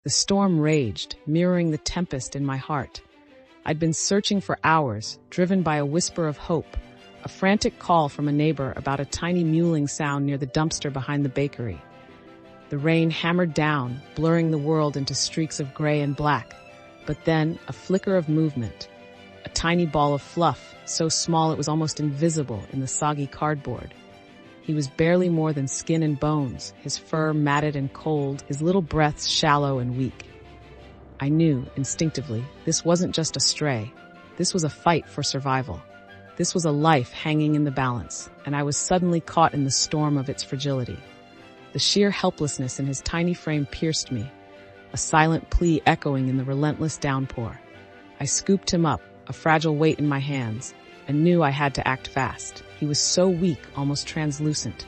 The storm raged, mirroring the tempest in my heart. I'd been searching for hours, driven by a whisper of hope, a frantic call from a neighbor about a tiny mewling sound near the dumpster behind the bakery. The rain hammered down, blurring the world into streaks of gray and black. But then, a flicker of movement. A tiny ball of fluff, so small it was almost invisible in the soggy cardboard. He was barely more than skin and bones, his fur matted and cold, his little breaths shallow and weak. I knew, instinctively, this wasn't just a stray. This was a fight for survival. This was a life hanging in the balance, and I was suddenly caught in the storm of its fragility. The sheer helplessness in his tiny frame pierced me, a silent plea echoing in the relentless downpour. I scooped him up, a fragile weight in my hands, and knew I had to act fast. He was so weak, almost translucent.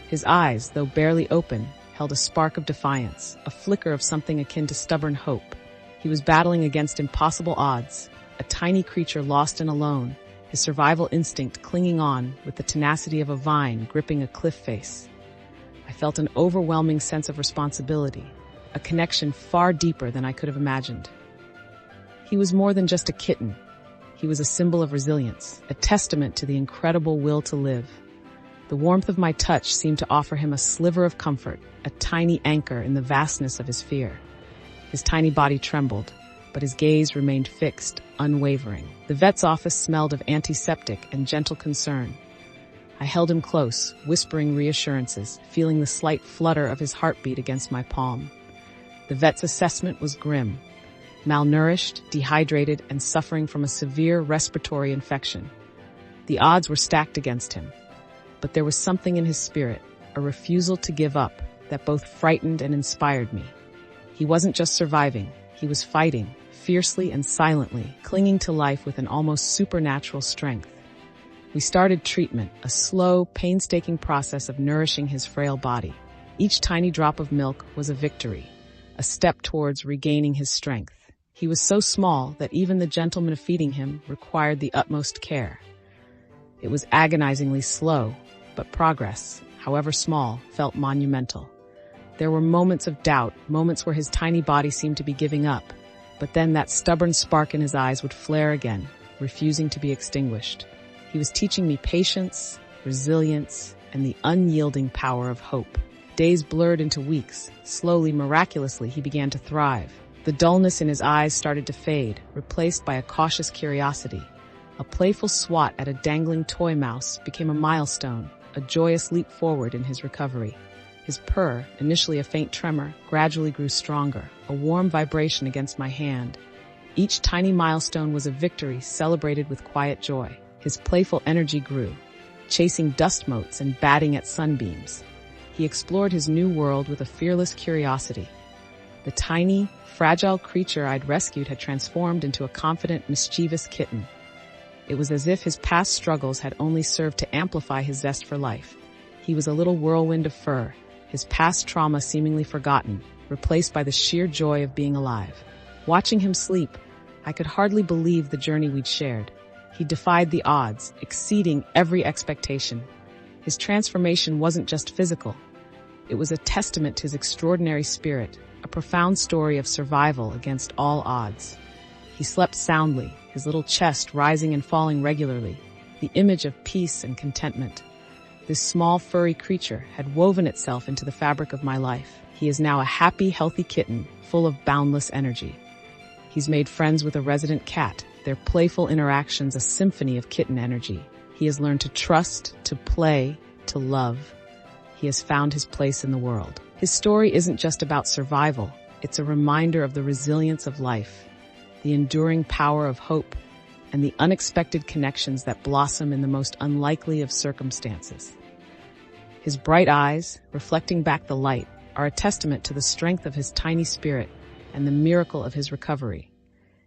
His eyes, though barely open, held a spark of defiance, a flicker of something akin to stubborn hope. He was battling against impossible odds, a tiny creature lost and alone, his survival instinct clinging on with the tenacity of a vine gripping a cliff face. I felt an overwhelming sense of responsibility, a connection far deeper than I could have imagined. He was more than just a kitten. He was a symbol of resilience, a testament to the incredible will to live. The warmth of my touch seemed to offer him a sliver of comfort, a tiny anchor in the vastness of his fear. His tiny body trembled, but his gaze remained fixed, unwavering. The vet's office smelled of antiseptic and gentle concern. I held him close, whispering reassurances, feeling the slight flutter of his heartbeat against my palm. The vet's assessment was grim. Malnourished, dehydrated, and suffering from a severe respiratory infection. The odds were stacked against him. But there was something in his spirit, a refusal to give up, that both frightened and inspired me. He wasn't just surviving, he was fighting, fiercely and silently, clinging to life with an almost supernatural strength. We started treatment, a slow, painstaking process of nourishing his frail body. Each tiny drop of milk was a victory, a step towards regaining his strength. He was so small that even the gentleman of feeding him required the utmost care. It was agonizingly slow, but progress, however small, felt monumental. There were moments of doubt, moments where his tiny body seemed to be giving up, but then that stubborn spark in his eyes would flare again, refusing to be extinguished. He was teaching me patience, resilience, and the unyielding power of hope. Days blurred into weeks. Slowly, miraculously, he began to thrive. The dullness in his eyes started to fade, replaced by a cautious curiosity. A playful swat at a dangling toy mouse became a milestone, a joyous leap forward in his recovery. His purr, initially a faint tremor, gradually grew stronger, a warm vibration against my hand. Each tiny milestone was a victory celebrated with quiet joy. His playful energy grew, chasing dust motes and batting at sunbeams. He explored his new world with a fearless curiosity. The tiny, fragile creature I'd rescued had transformed into a confident, mischievous kitten. It was as if his past struggles had only served to amplify his zest for life. He was a little whirlwind of fur, his past trauma seemingly forgotten, replaced by the sheer joy of being alive. Watching him sleep, I could hardly believe the journey we'd shared. He defied the odds, exceeding every expectation. His transformation wasn't just physical. It was a testament to his extraordinary spirit, a profound story of survival against all odds. He slept soundly, his little chest rising and falling regularly, the image of peace and contentment. This small, furry creature had woven itself into the fabric of my life. He is now a happy, healthy kitten, full of boundless energy. He's made friends with a resident cat, their playful interactions a symphony of kitten energy. He has learned to trust, to play, to love. He has found his place in the world. His story isn't just about survival. It's a reminder of the resilience of life, the enduring power of hope, and the unexpected connections that blossom in the most unlikely of circumstances. His bright eyes, reflecting back the light, are a testament to the strength of his tiny spirit and the miracle of his recovery.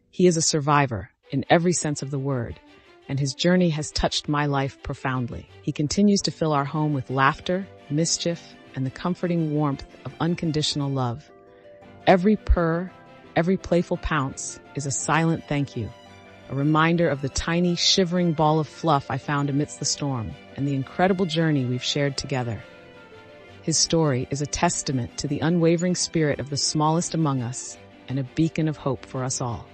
He is a survivor, in every sense of the word, and his journey has touched my life profoundly. He continues to fill our home with laughter, mischief, and the comforting warmth of unconditional love. Every purr, every playful pounce is a silent thank you, a reminder of the tiny, shivering ball of fluff I found amidst the storm and the incredible journey we've shared together. His story is a testament to the unwavering spirit of the smallest among us and a beacon of hope for us all.